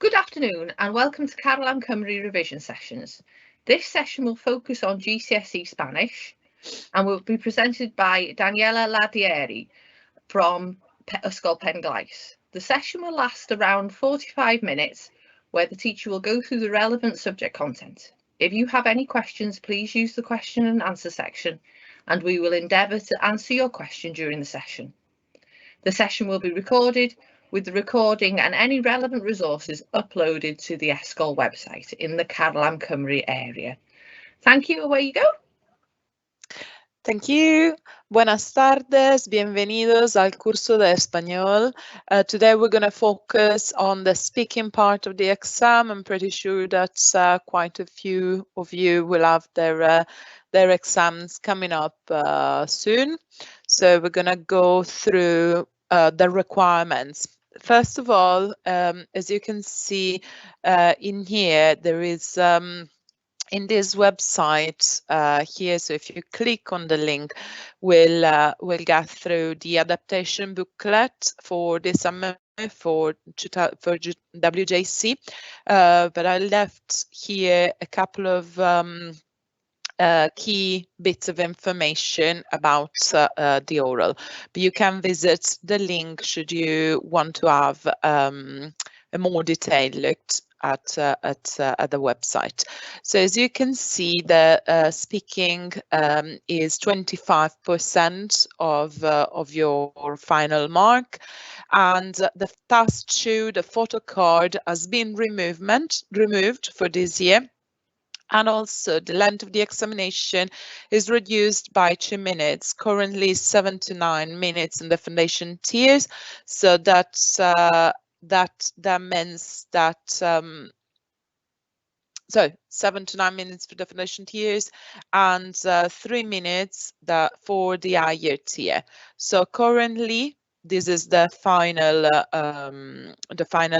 Good afternoon and welcome to Caroline Cymru revision sessions. This session will focus on GCSE Spanish and will be presented by Daniela Ladieri from e-sgol Penglais. The session will last around 45 minutes where the teacher will go through the relevant subject content. If you have any questions, please use the question and answer section and we will endeavour to answer your question during the session. The session will be recorded with the recording and any relevant resources uploaded to the e-sgol website in the Caroline Cymru area. Thank you, away you go. Thank you. Buenas tardes, bienvenidos al curso de español. Today we're going to focus on the speaking part of the exam. I'm pretty sure that quite a few of you will have their exams coming up soon. So we're going to go through the requirements. First of all, as you can see in here, there is in this website here, so if you click on the link, we'll get through the adaptation booklet for this summer for WJC, but I left here a couple of key bits of information about the oral, but you can visit the link should you want to have a more detailed look at the website. So as you can see, the speaking is 25% of your final mark, and the task 2, the photo card, has been removed for this year. And also the length of the examination is reduced by 2 minutes, currently 7 to 9 minutes in the foundation tiers. So that's that means that so 7 to 9 minutes for the foundation tiers and 3 minutes for the higher tier. So currently this is the final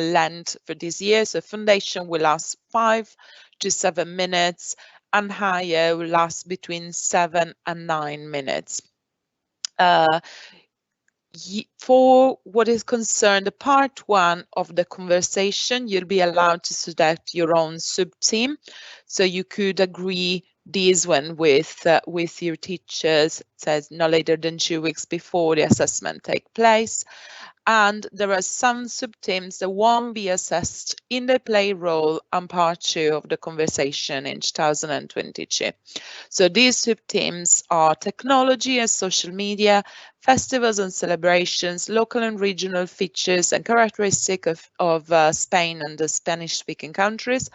length for this year. So foundation will last 5 to 7 minutes and higher will last between 7 and 9 minutes. For what is concerned the part 1 of the conversation, you'll be allowed to select your own sub-team. So you could agree this one with your teachers, it says no later than 2 weeks before the assessment take place. And there are some sub-teams that won't be assessed in the play role on part 2 of the conversation in 2022. So these sub-teams are technology and social media, festivals and celebrations, local and regional features and characteristics of Spain and the Spanish-speaking countries,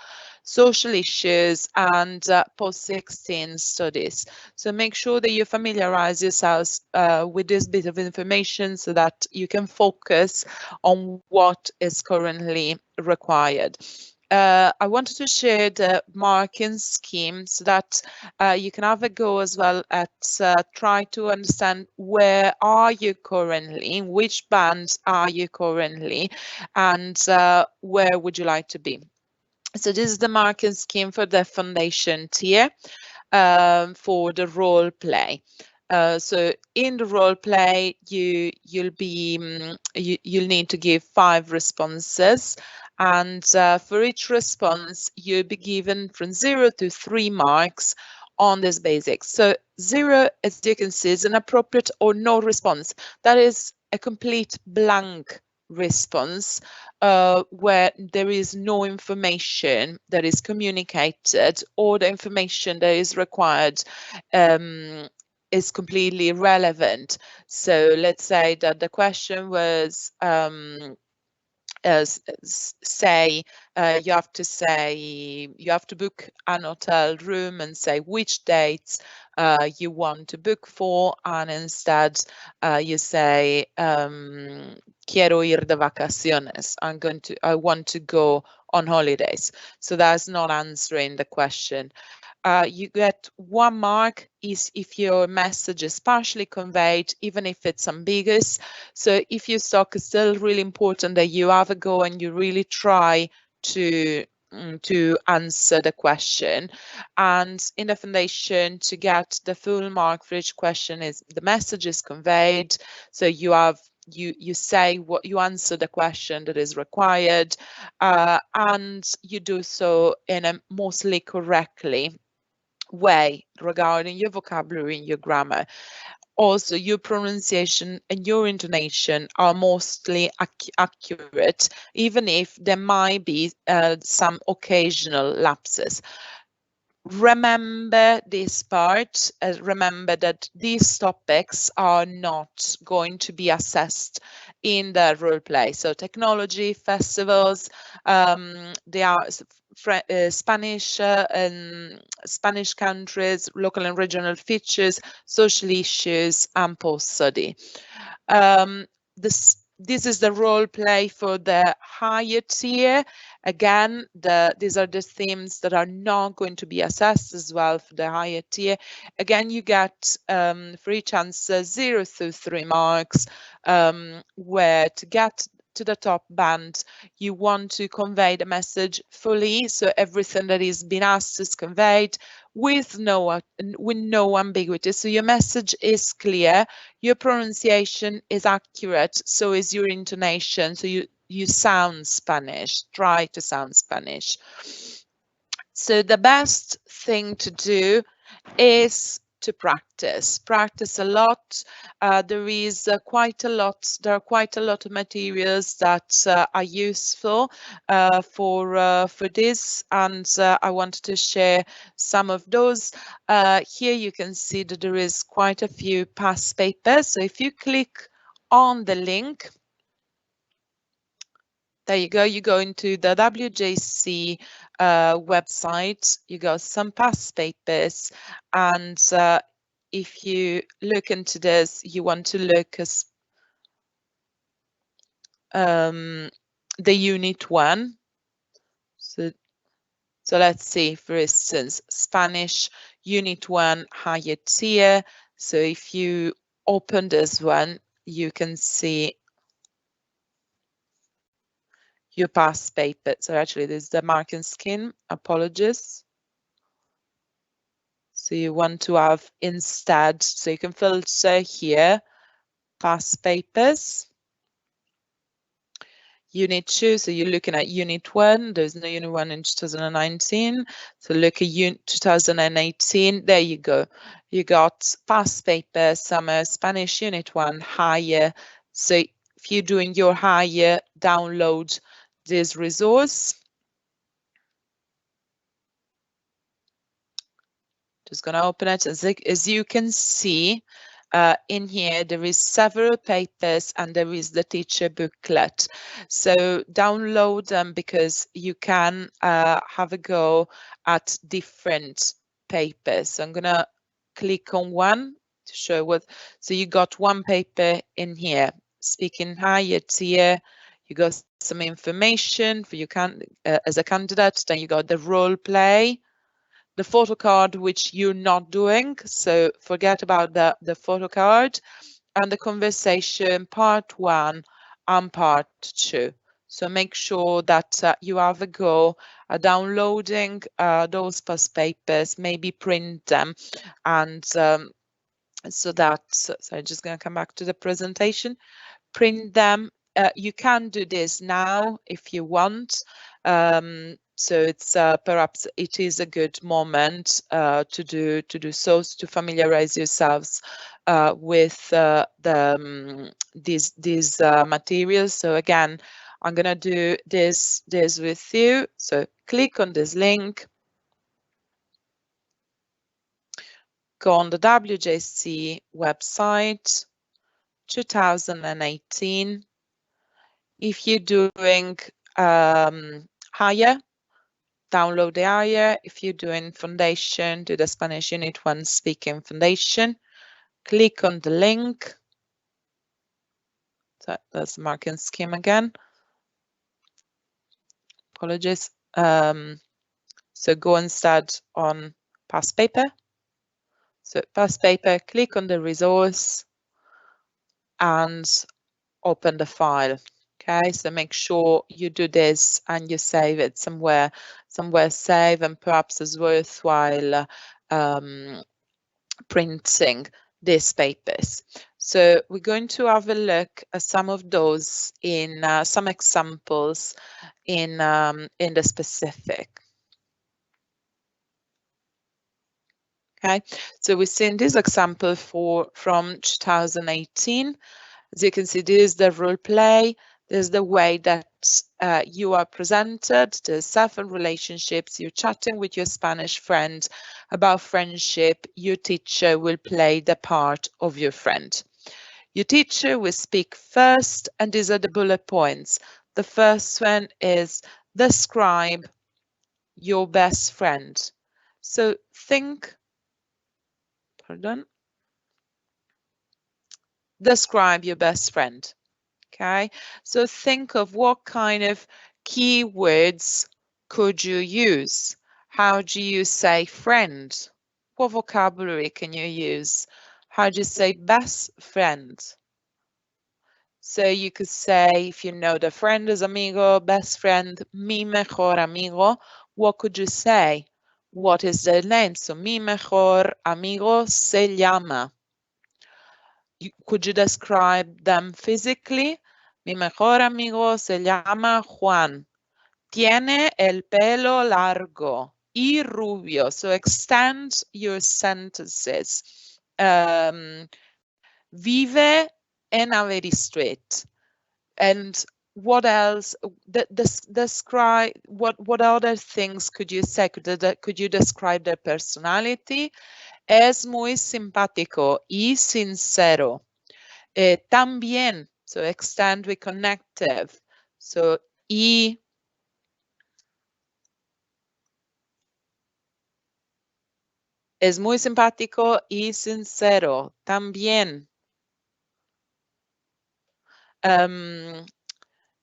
social issues, and post-16 studies. So make sure that you familiarize yourselves with this bit of information so that you can focus on what is currently required. I wanted to share the marking scheme so that you can have a go as well at try to understand where are you currently, in which bands are you currently, and where would you like to be. So this is the marking scheme for the foundation tier for the role play. So in the role play, you'll need to give 5 responses, and for each response you'll be given from 0 to 3 marks on this basics. So 0, as you can see, is an appropriate or no response. That is a complete blank response where there is no information that is communicated or the information that is required is completely irrelevant. So let's say that the question was say you have to book an hotel room and say which dates you want to book for, and instead you say quiero ir de vacaciones. I want to go on holidays. So that's not answering the question. You get 1 mark if your message is partially conveyed, even if it's ambiguous. So if your stock is still really important that you have a go and you really try to answer the question. And in the foundation, to get the full mark for each question is the message is conveyed. So you have you say what you answer the question that is required, and you do so in a mostly correctly way regarding your vocabulary and your grammar. Also, your pronunciation and your intonation are mostly accurate, even if there might be some occasional lapses. Remember this part, remember that these topics are not going to be assessed in the role play. So technology, festivals, they are Spanish and Spanish countries, local and regional features, social issues, and post-study. This is the role play for the higher tier. Again, these are the themes that are not going to be assessed as well for the higher tier. Again, you get for each answer 0 to 3 marks, where to get to the top band, you want to convey the message fully, so everything that is being asked is conveyed with no ambiguity. So your message is clear, your pronunciation is accurate, so is your intonation. So you sound Spanish, try to sound Spanish. So the best thing to do is to practice a lot. There are quite a lot of materials that are useful for this, and I wanted to share some of those. Here you can see that there is quite a few past papers. So if you click on the link, there you go. You go into the WJC website. You got some past papers, and if you look into this, you want to look at the Unit 1. So let's see, for instance, Spanish Unit 1 higher tier. So if you open this one, you can see your past paper. So actually, this is the marking scheme. Apologies. So you want to have instead, so you can filter here, past papers. Unit 2, so you're looking at Unit 1. There's no Unit 1 in 2019. So look at Unit 2018. There you go. You got past paper, summer, Spanish Unit 1, higher. So if you're doing your higher, download this resource. Just going to open it. As you can see, in here, there is several papers and there is the teacher booklet. So download them because you can have a go at different papers. So I'm going to click on one to show what. So you got one paper in here, speaking higher tier. You got some information for you as a candidate. Then you got the role play, the photo card, which you're not doing, so forget about the photo card, and the conversation part 1 and part 2. So make sure that you have a go at downloading those past papers, maybe print them, and so I'm just going to come back to the presentation, print them. You can do this now if you want. So it's perhaps it is a good moment to do so, to familiarize yourselves with these materials. So again, I'm gonna do this with you. So click on this link, go on the WJC website, 2018. If you're doing higher, download the higher. If you're doing foundation, do the Spanish Unit 1 Speaking Foundation. Click on the link. So that's the marking scheme again. Apologies. So go instead on past paper. So past paper, click on the resource and open the file. Okay, so make sure you do this and you save it somewhere safe, and perhaps it's worthwhile printing these papers. So we're going to have a look at some of those in some examples in the specific. Okay, so we've seen this example from 2018. As you can see, this is the role play. This is the way that you are presented, the self and relationships. You're chatting with your Spanish friend about friendship. Your teacher will play the part of your friend. Your teacher will speak first, and these are the bullet points. The first one is describe your best friend. So think, describe your best friend. Okay, so think of what kind of keywords could you use? How do you say friend? What vocabulary can you use? How do you say best friend? So you could say, if you know the friend is amigo, best friend, mi mejor amigo, what could you say? What is their name? So mi mejor amigo se llama. Could you describe them physically? Mi mejor amigo se llama Juan. Tiene el pelo largo y rubio. So extend your sentences. Vive en Avery Street. And what else? Describe what other things could you say? Could you describe their personality? Es muy simpático y sincero. También, so extend with connective. So y es muy simpático y sincero. También.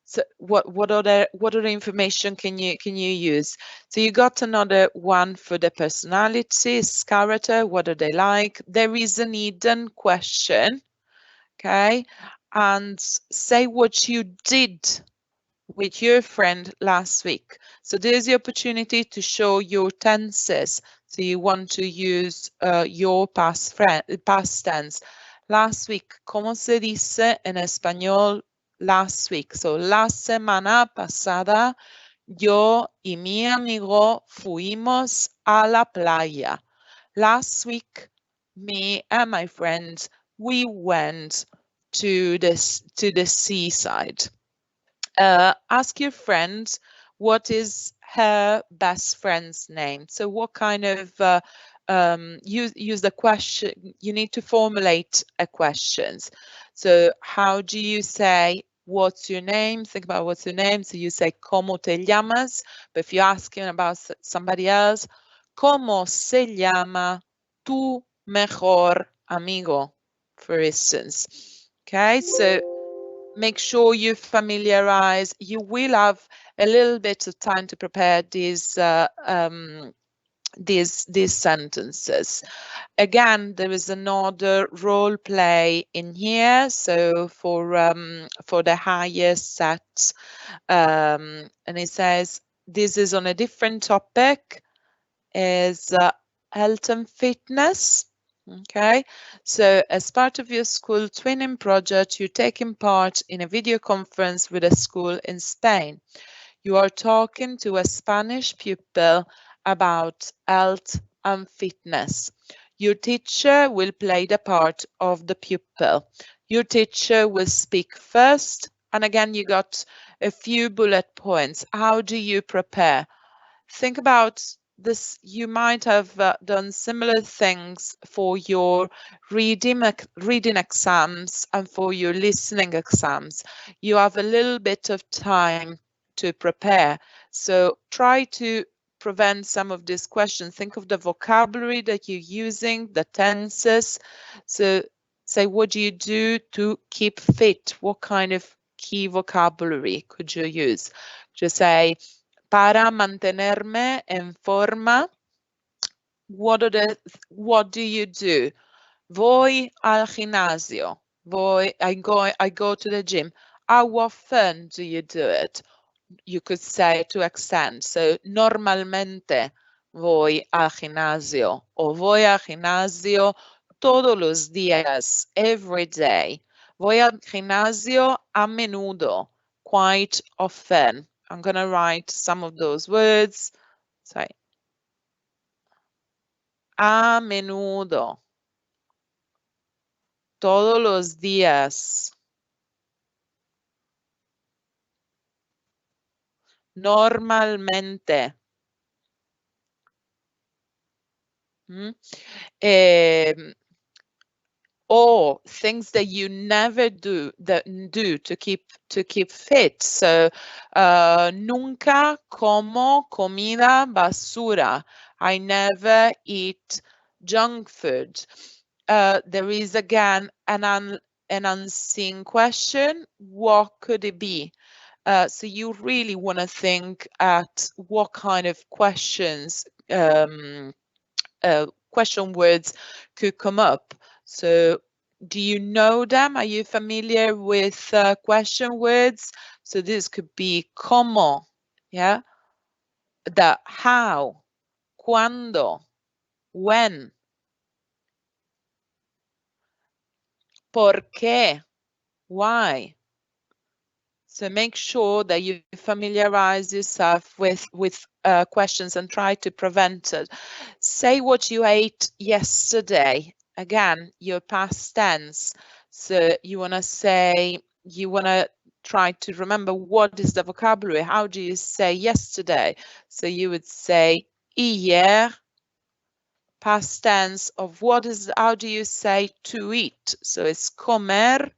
So what other information can you use? So you got another one for the personalities, character, what are they like? There is an hidden question, okay? And say what you did with your friend last week. So there's the opportunity to show your tenses. So you want to use your past tense. Last week, ¿cómo se dice en español last week? So la semana pasada yo y mi amigo fuimos a la playa. Last week, me and my friends, we went to the seaside. Ask your friend what is her best friend's name. So what kind of use the question. You need to formulate a questions. So how do you say what's your name? Think about what's your name. So you say ¿Cómo te llamas? But if you're asking about somebody else, ¿Cómo se llama tu mejor amigo? For instance. Okay, so make sure you familiarize. You will have a little bit of time to prepare these sentences. Again, there is another role play in here. So for the higher set, and it says this is on a different topic, is health and fitness. Okay, so as part of your school twinning project, you're taking part in a video conference with a school in Spain. You are talking to a Spanish pupil about health and fitness. Your teacher will play the part of the pupil. Your teacher will speak first, and again, you got a few bullet points. How do you prepare? Think about this. You might have done similar things for your reading exams and for your listening exams. You have a little bit of time to prepare. So try to prevent some of these questions. Think of the vocabulary that you're using, the tenses. So say, what do you do to keep fit? What kind of key vocabulary could you use? Just say, para mantenerme en forma, what do you do? Voy al gimnasio. I go to the gym. How often do you do it? You could say to extend. So normalmente voy al gimnasio, o voy al gimnasio todos los días, every day. Voy al gimnasio a menudo, quite often. I'm going to write some of those words. Sorry. A menudo. Todos los días. Normalmente. Or things that you never do to keep fit. So nunca como comida basura. I never eat junk food. There is again an unseen question. What could it be? So you really want to think at what kind of questions, question words could come up. So do you know them? Are you familiar with question words? So this could be cómo, yeah? The how, cuándo, when, por qué, why. So make sure that you familiarize yourself with questions and try to prevent it. Say what you ate yesterday. Again, your past tense. So you want to say, you want to try to remember what is the vocabulary. How do you say yesterday? So you would say hier. Past tense of what is, how do you say to eat? So it's comer.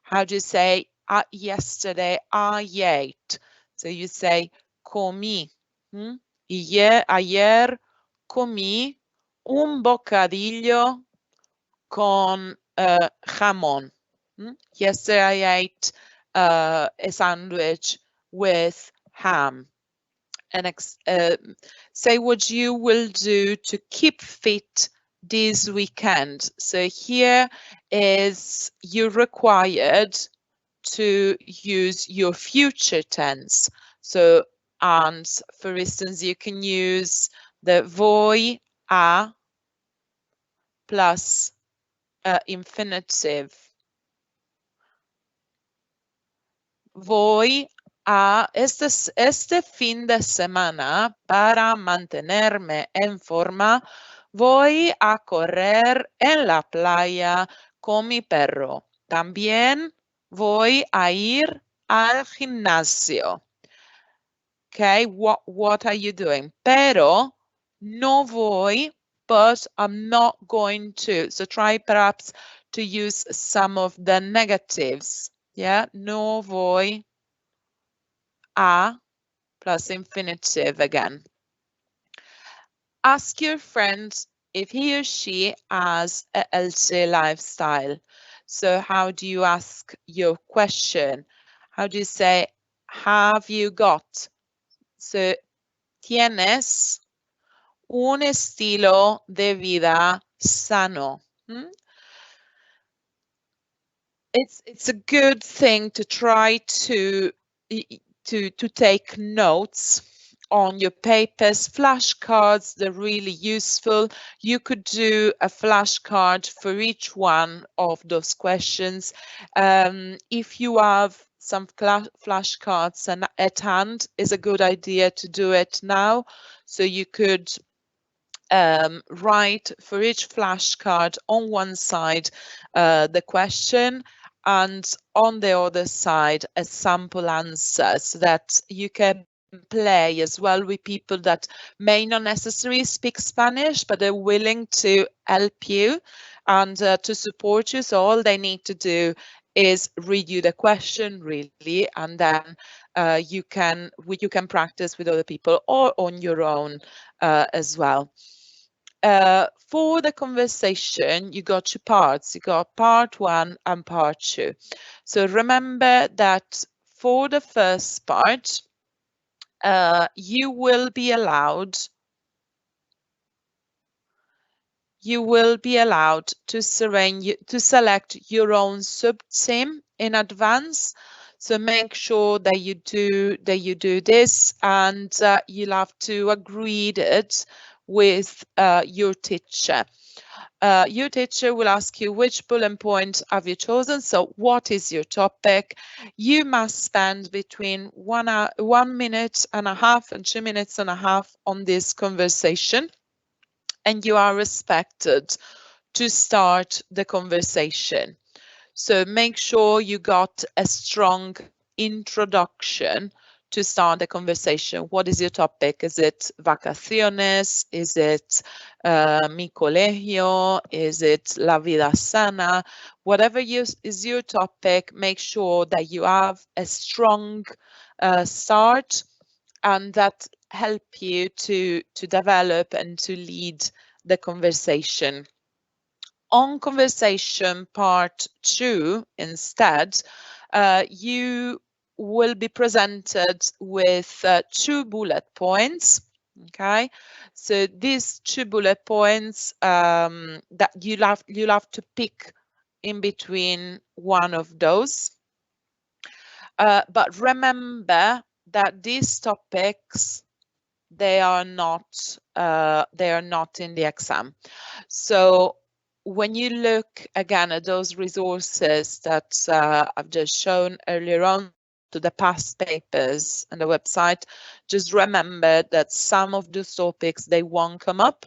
How do you say yesterday I ate? So you say comí. Ayer comí un bocadillo con jamón. Yesterday I ate a sandwich with ham. And say what you will do to keep fit this weekend. So here is you're required to use your future tense. So, and for instance, you can use the voy a plus infinitive. Voy a este fin de semana para mantenerme en forma. Voy a correr en la playa con mi perro. También voy a ir al gimnasio. Okay, what are you doing? Pero no voy, but I'm not going to. So try perhaps to use some of the negatives. Yeah, no voy a plus infinitive again. Ask your friend if he or she has a healthy lifestyle. So how do you ask your question? How do you say, have you got? So, tienes un estilo de vida sano. It's a good thing to try to take notes on your papers. Flashcards, they're really useful. You could do a flashcard for each one of those questions. If you have some flashcards at hand, is a good idea to do it now. So you could write for each flashcard on one side the question, and on the other side a sample answer, so that you can play as well with people that may not necessarily speak Spanish but are willing to help you and to support you. So all they need to do is read you the question really, and then you can practice with other people or on your own as well. For the conversation, you got two parts. You got part 1 and part 2. So remember that for the first part, you will be allowed to select your own sub-theme in advance. So make sure that you do this, and you'll have to agree it with your teacher. Your teacher will ask you which bullet point have you chosen. So what is your topic? You must spend between 1 minute and a half and 2 minutes and a half on this conversation. And you are expected to start the conversation. So make sure you got a strong introduction to start the conversation. What is your topic? Is it vacaciones? Is it mi colegio? Is it la vida sana? Whatever is your topic, make sure that you have a strong start, and that help you to develop and to lead the conversation. On conversation part 2, instead, you will be presented with 2 bullet points. Okay, so these 2 bullet points that you'll have to pick in between one of those. But remember that these topics, they are not in the exam. So when you look again at those resources that I've just shown earlier on to the past papers and the website, just remember that some of those topics, they won't come up.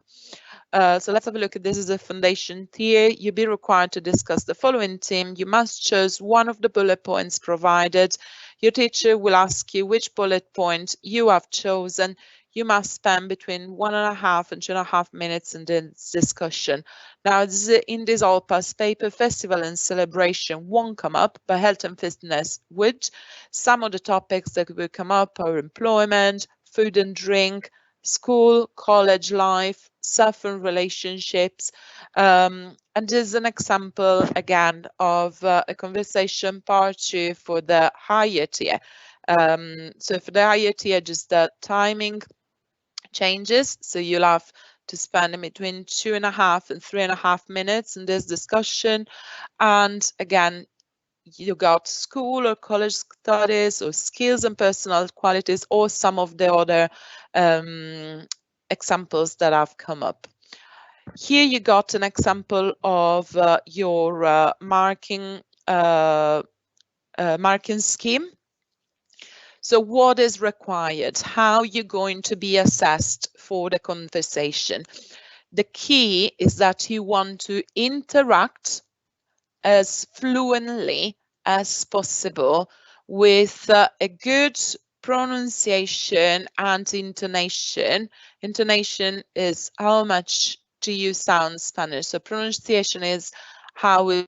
So let's have a look at this as a foundation tier. You'll be required to discuss the following theme. You must choose one of the bullet points provided. Your teacher will ask you which bullet point you have chosen. You must spend between 1.5 and 2.5 minutes in this discussion. Now, in this all past paper, festival and celebration won't come up, but health and fitness would. Some of the topics that will come up are employment, food and drink, school, college life, self and relationships. And this is an example again of a conversation part 2 for the higher tier. So for the higher tier, just the timing changes. So you'll have to spend in between 2.5 and 3.5 minutes in this discussion. And again, you got school or college studies or skills and personal qualities, or some of the other examples that have come up. Here you got an example of your marking scheme. So what is required? How you're going to be assessed for the conversation? The key is that you want to interact as fluently as possible with a good pronunciation and intonation. Intonation is how much do you sound Spanish. So pronunciation is how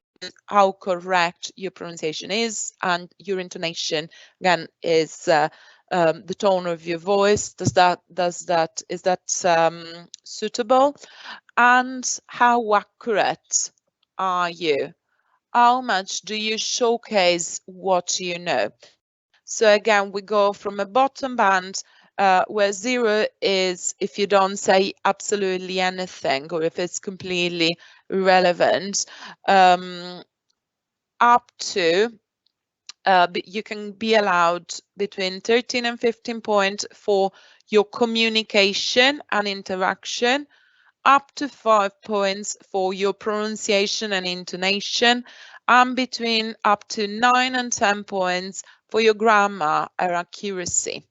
correct your pronunciation is, and your intonation again is the tone of your voice. Is that suitable? And how accurate are you? How much do you showcase what you know? So again, we go from a bottom band where 0 is if you don't say absolutely anything, or if it's completely irrelevant, up to you can be allowed between 13 and 15 points for your communication and interaction, up to 5 points for your pronunciation and intonation, and between up to 9 and 10 points for your grammar or accuracy.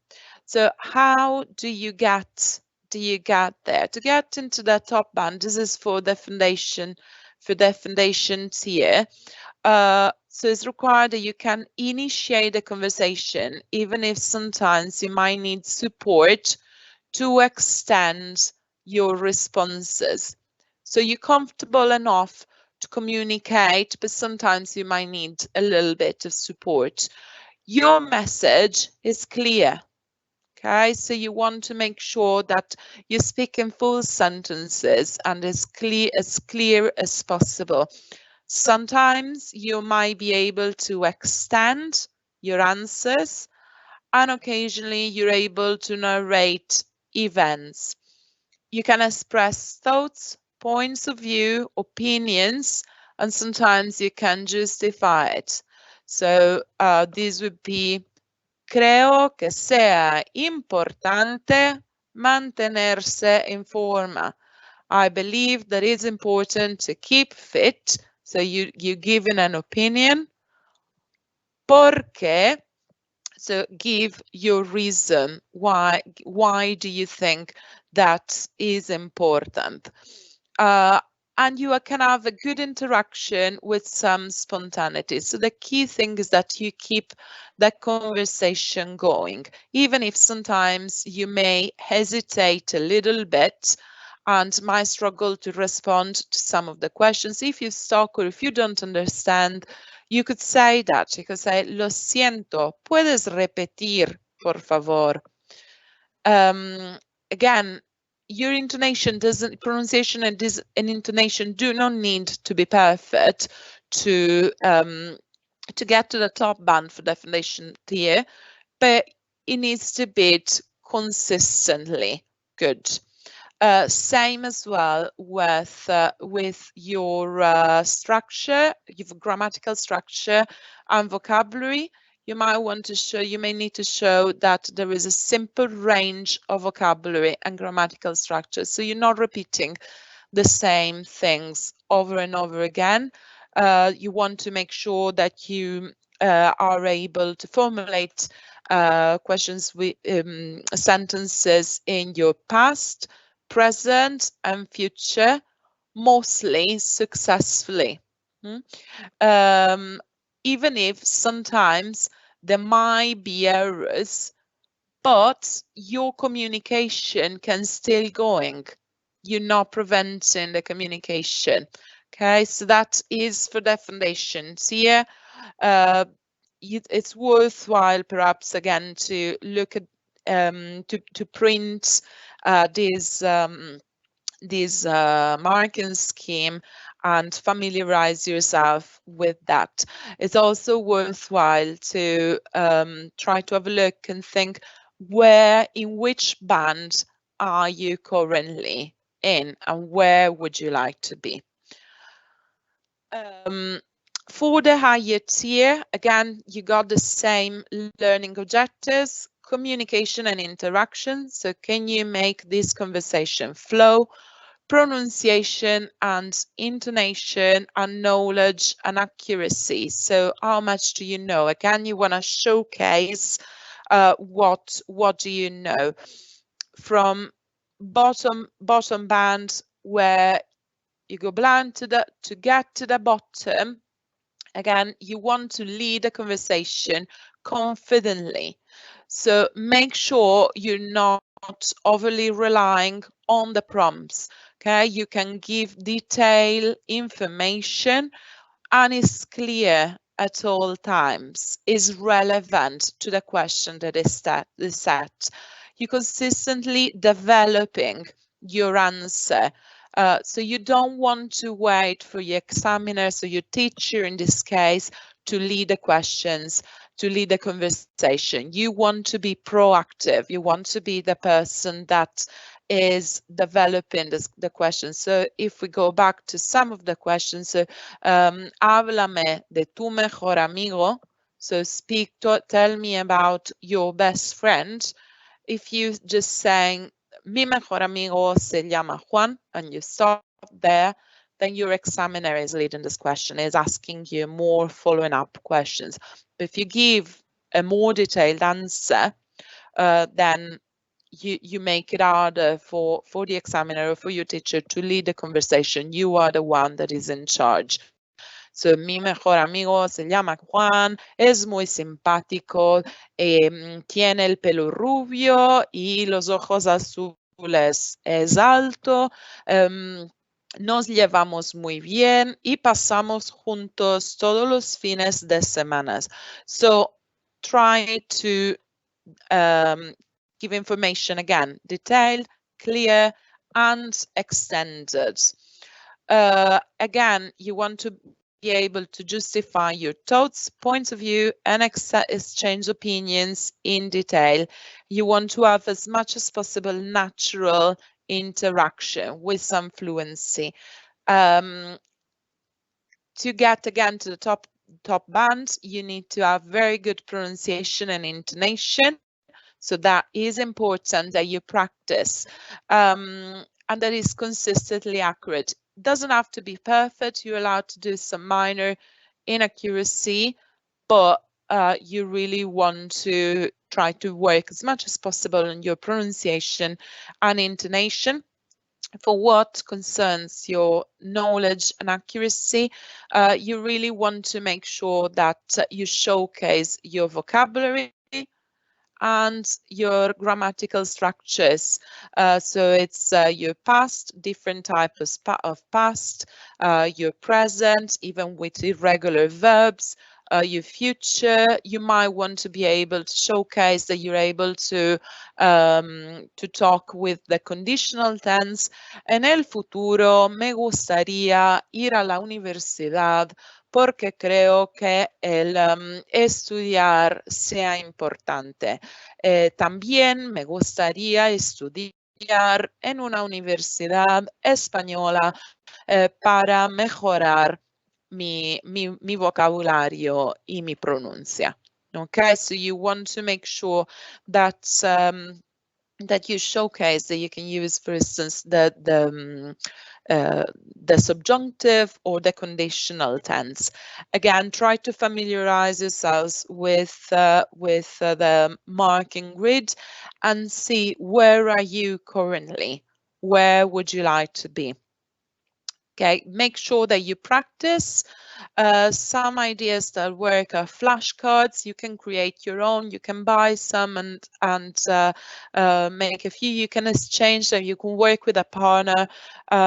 So how do you get there? To get into the top band, this is for the foundation tier. So it's required that you can initiate a conversation, even if sometimes you might need support to extend your responses. So you're comfortable enough to communicate, but sometimes you might need a little bit of support. Your message is clear. Okay, so you want to make sure that you speak in full sentences and as clear as possible. Sometimes you might be able to extend your answers, and occasionally you're able to narrate events. You can express thoughts, points of view, opinions, and sometimes you can justify it. So this would be: creo que sea importante mantenerse in forma. I believe that it's important to keep fit. So you giving an opinion. Porque, so give your reason why do you think that is important. And you can have a good interaction with some spontaneity. So the key thing is that you keep that conversation going, even if sometimes you may hesitate a little bit and might struggle to respond to some of the questions. If you stuck or if you don't understand, you could say that. You could say, lo siento, ¿puedes repetir, por favor? Again, your intonation doesn't, pronunciation and intonation do not need to be perfect to get to the top band for definition tier, but it needs to be consistently good. Same as well with your structure, your grammatical structure and vocabulary. You might want to show, you may need to show that there is a simple range of vocabulary and grammatical structure. So you're not repeating the same things over and over again. You want to make sure that you are able to formulate questions with sentences in your past, present and future, mostly successfully. Even if sometimes there might be errors, but your communication can still going. You're not preventing the communication. Okay, so that is for the foundations here. It's worthwhile perhaps again to look at to print this marking scheme and familiarize yourself with that. It's also worthwhile to try to have a look and think, in which band are you currently in and where would you like to be? For the higher tier, again, you got the same learning objectives, communication and interaction. So can you make this conversation flow? Pronunciation and intonation and knowledge and accuracy. So how much do you know? Again, you want to showcase what do you know. From bottom band, where you go blind to get to the bottom. Again, you want to lead a conversation confidently. So make sure you're not overly relying on the prompts. Okay, you can give detailed information and is clear at all times, is relevant to the question that is set. You're consistently developing your answer. So you don't want to wait for your examiner, so your teacher in this case, to lead the questions, to lead the conversation. You want to be proactive. You want to be the person that is developing the questions. So if we go back to some of the questions, so háblame de tu mejor amigo. So tell me about your best friend. If you just saying mi mejor amigo se llama Juan and you stop there, then your examiner is leading this question, is asking you more following up questions. But if you give a more detailed answer, then you make it harder for the examiner or for your teacher to lead the conversation. You are the one that is in charge. So mi mejor amigo se llama Juan, es muy simpático, tiene el pelo rubio y los ojos azules, es alto, nos llevamos muy bien y pasamos juntos todos los fines de semana. So try to give information again, detailed, clear, and extended. Again, you want to be able to justify your thoughts, points of view, and exchange opinions in detail. You want to have as much as possible natural interaction with some fluency. To get again to the top band, you need to have very good pronunciation and intonation. So that is important that you practice and that is consistently accurate. Doesn't have to be perfect. You're allowed to do some minor inaccuracy, but you really want to try to work as much as possible on your pronunciation and intonation. For what concerns your knowledge and accuracy, you really want to make sure that you showcase your vocabulary and your grammatical structures. So it's your past, different types of past, your present, even with irregular verbs, your future. You might want to be able to showcase that you're able to talk with the conditional tense. En el futuro me gustaría ir a la universidad porque creo que el estudiar sea importante. También me gustaría estudiar en una universidad española para mejorar mi vocabulario y mi pronuncia. Okay, so you want to make sure that that you showcase that you can use, for instance, the subjunctive or the conditional tense. Again, try to familiarize yourselves with the marking grid and see where are you currently, where would you like to be. Okay, make sure that you practice. Some ideas that work are flashcards. You can create your own. You can buy some and make a few. You can exchange them. You can work with a partner,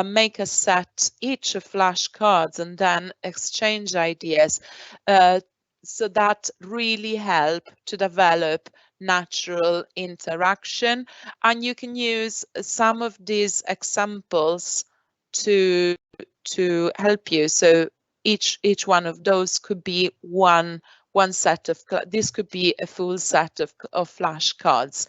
make a set, each of flashcards, and then exchange ideas. So that really help to develop natural interaction. And you can use some of these examples to help you. So each one of those could be one set of, this could be a full set of flashcards.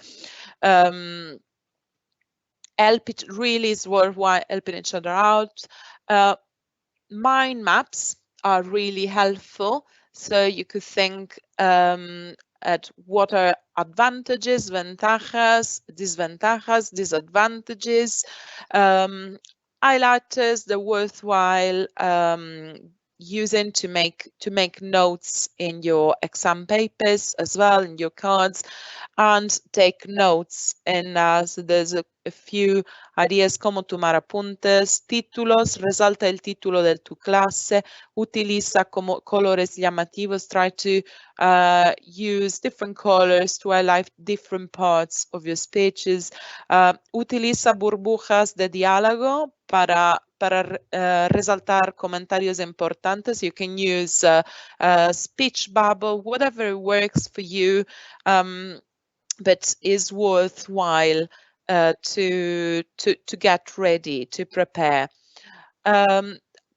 Help it really is worthwhile helping each other out. Mind maps are really helpful. So you could think at what are advantages, ventajas, desventajas, disadvantages. Highlighters, they're worthwhile using to make notes in your exam papers as well, in your cards, and take notes. And so there's a few ideas como tomar apuntes, títulos, resalta el título de tu clase, utiliza como colores llamativos, try to use different colors to highlight different parts of your speeches. Utiliza burbujas de diálogo para resaltar comentarios importantes. You can use speech bubble, whatever works for you, but is worthwhile to get ready, to prepare.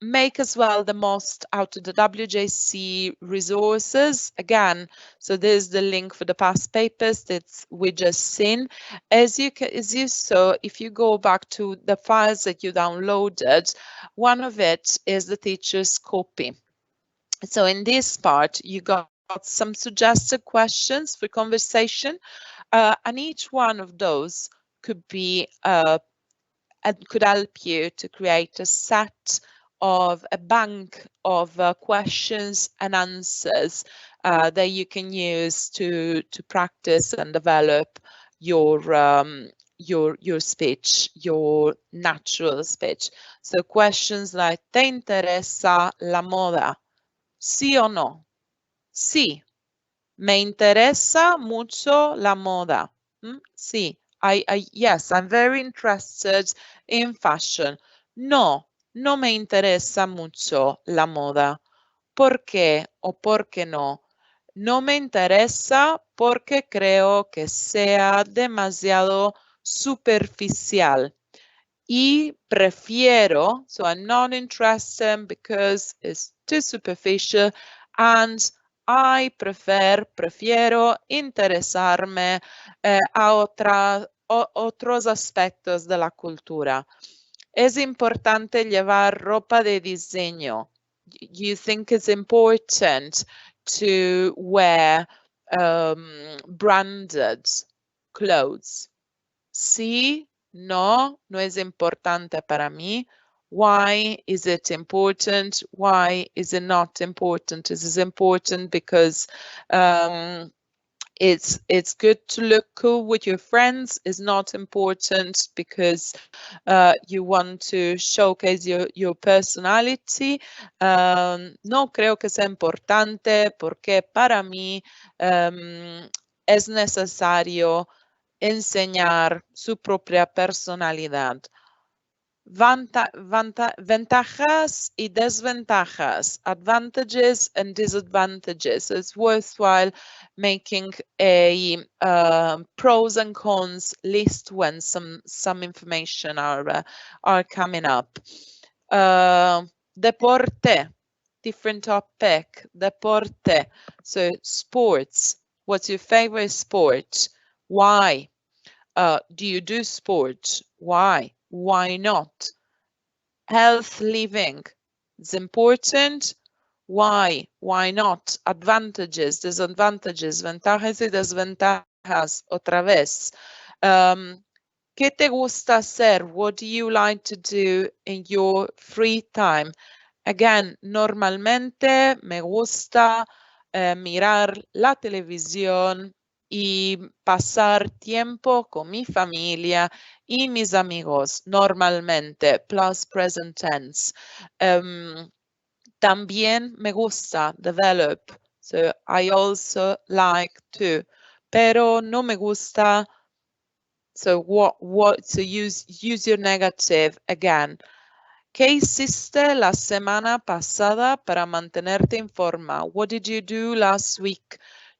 Make as well the most out of the WJC resources. Again, so there's the link for the past papers that we just seen. As you saw, if you go back to the files that you downloaded, one of it is the teacher's copy. So in this part, you got some suggested questions for conversation, and each one of those could be and could help you to create a set of a bank of questions and answers that you can use to practice and develop your speech, your natural speech. So questions like, ¿te interesa la moda? ¿Sí o no? Sí. Me interesa mucho la moda. Sí. Yes, I'm very interested in fashion. No, no me interesa mucho la moda. ¿Por qué o por qué no? No me interesa porque creo que sea demasiado superficial. Y prefiero, so I'm not interested because it's too superficial, and I prefiero interesarme a otros aspectos de la cultura. Es importante llevar ropa de diseño. You think it's important to wear branded clothes. Sí, no, no es importante para mí. Why is it important? Why is it not important? This is important because it's good to look cool with your friends. It's not important because you want to showcase your personality. No creo que sea importante porque para mí es necesario enseñar su propia personalidad. Ventajas y desventajas, advantages and disadvantages. So it's worthwhile making a pros and cons list when some information are coming up. Deporte, different topic. Deporte, so sports. What's your favorite sport? Why? Do you do sport? Why? Why not? Health living. It's important. Why? Why not? Advantages, disadvantages, ventajas y desventajas. Otra vez. ¿Qué te gusta hacer? What do you like to do in your free time? Again, normalmente me gusta mirar la televisión y pasar tiempo con mi familia y mis amigos, normalmente, plus present tense. También me gusta develop, so I also like to, pero no me gusta, so so use your negative again. ¿Qué hiciste la semana pasada para mantenerte en forma? What did you do last week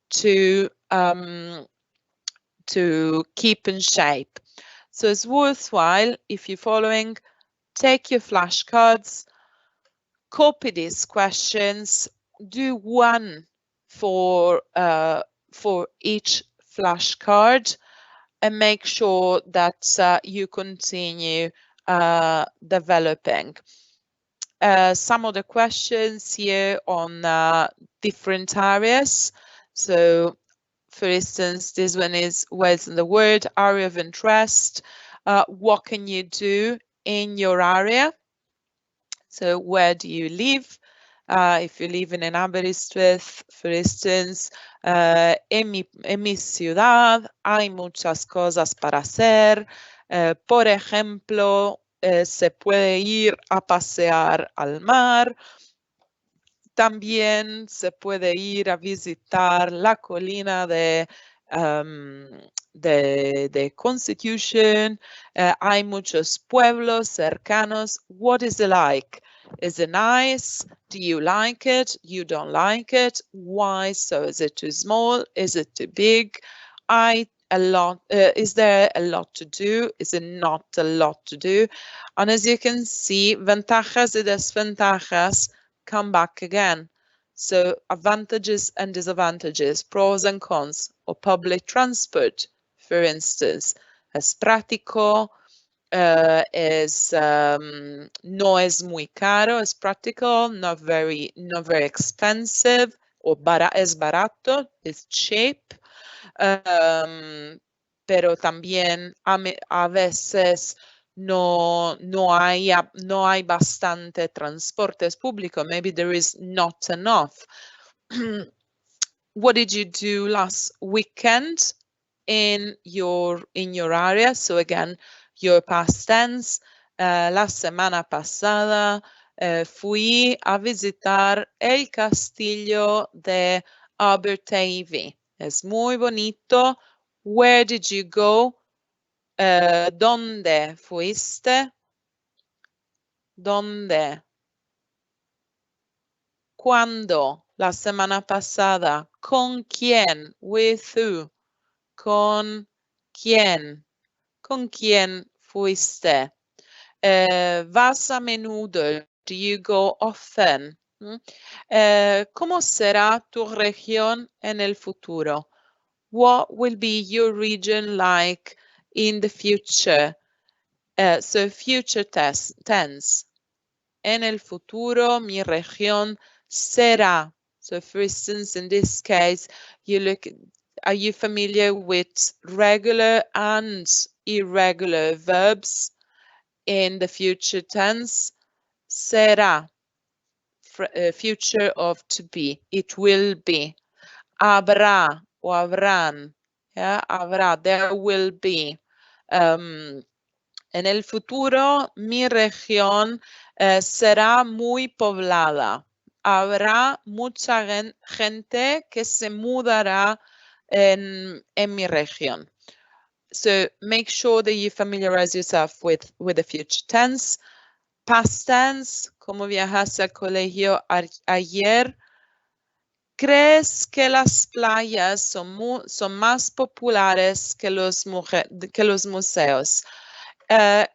to keep in shape? So it's worthwhile, if you're following, take your flashcards, copy these questions, do one for each flashcard, and make sure that you continue developing. Some of the questions here on different areas. So, for instance, this one is words in the word, area of interest. What can you do in your area? So, where do you live? If you live in an Aberystwyth, for instance, en mi ciudad hay muchas cosas para hacer. Por ejemplo, se puede ir a pasear al mar. También se puede ir a visitar la colina de Constitution. Hay muchos pueblos cercanos. What is it like? Is it nice? Do you like it? You don't like it? Why? So is it too small? Is it too big? Is there a lot to do? Is it not a lot to do? And as you can see, ventajas y desventajas come back again. So advantages and disadvantages, pros and cons of public transport, for instance, es práctico, no es muy caro, es practical, not very expensive, o es barato, es cheap, pero también a veces no hay bastante transportes público. Maybe there is not enough. What did you do last weekend in your area? So again, your past tense. La semana pasada fui a visitar el castillo de Abertavy. Es muy bonito. Where did you go? ¿Dónde fuiste? ¿Dónde? ¿Cuándo? La semana pasada. ¿Con quién? With who? ¿Con quién? ¿Con quién fuiste? ¿Vas a menudo? Do you go often? ¿Cómo será tu región en el futuro? What will be your region like in the future? So future tense. En el futuro, mi región será. So for instance, in this case, you look are you familiar with regular and irregular verbs in the future tense? Será, future of to be, it will be. Habrá o habrán, yeah, habrá, there will be. En el futuro, mi región será muy poblada. Habrá mucha gente que se mudará en mi región. So make sure that you familiarize yourself with the future tense. Past tense, como viajaste al colegio ayer. ¿Crees que las playas son más populares que los museos?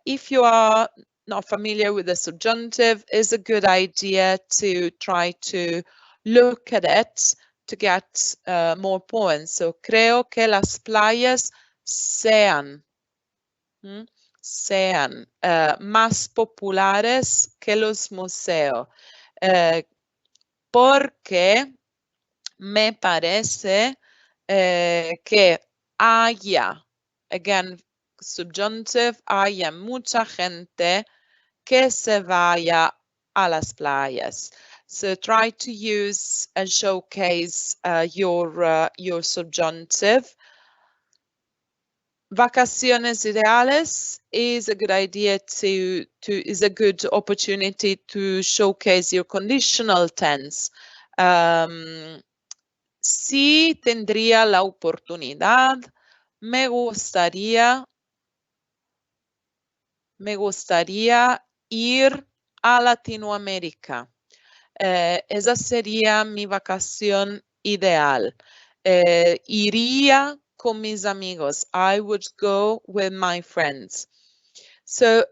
If you are not familiar with the subjunctive, it's a good idea to try to look at it to get more points. So, creo que las playas sean más populares que los museos. Porque me parece que haya, again, subjunctive, haya mucha gente que se vaya a las playas. So try to use and showcase your subjunctive. Vacaciones ideales is a good idea is a good opportunity to showcase your conditional tense. Si tendría la oportunidad, me gustaría ir a Latinoamérica. Esa sería mi vacación ideal. Iría con mis amigos. I would go with my friends. So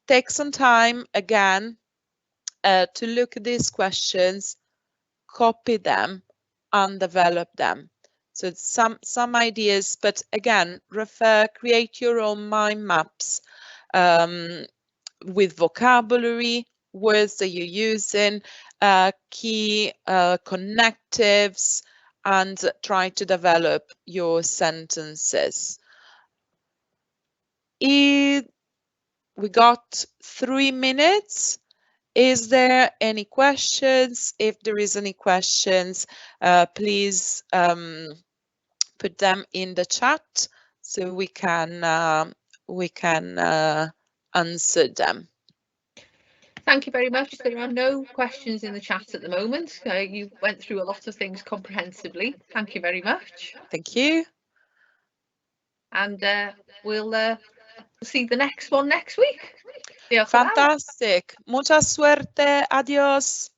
take some time again to look at these questions, copy them, and develop them. So some ideas, but again, create your own mind maps with vocabulary, words that you're using, key connectives, and try to develop your sentences. We got 3 minutes. Is there any questions? If there is any questions, please put them in the chat so we can answer them. Thank you very much. There are no questions in the chat at the moment. You went through a lot of things comprehensively. Thank you very much. Thank you. And we'll see the next one next week. Fantastic. Mucha suerte. Adiós.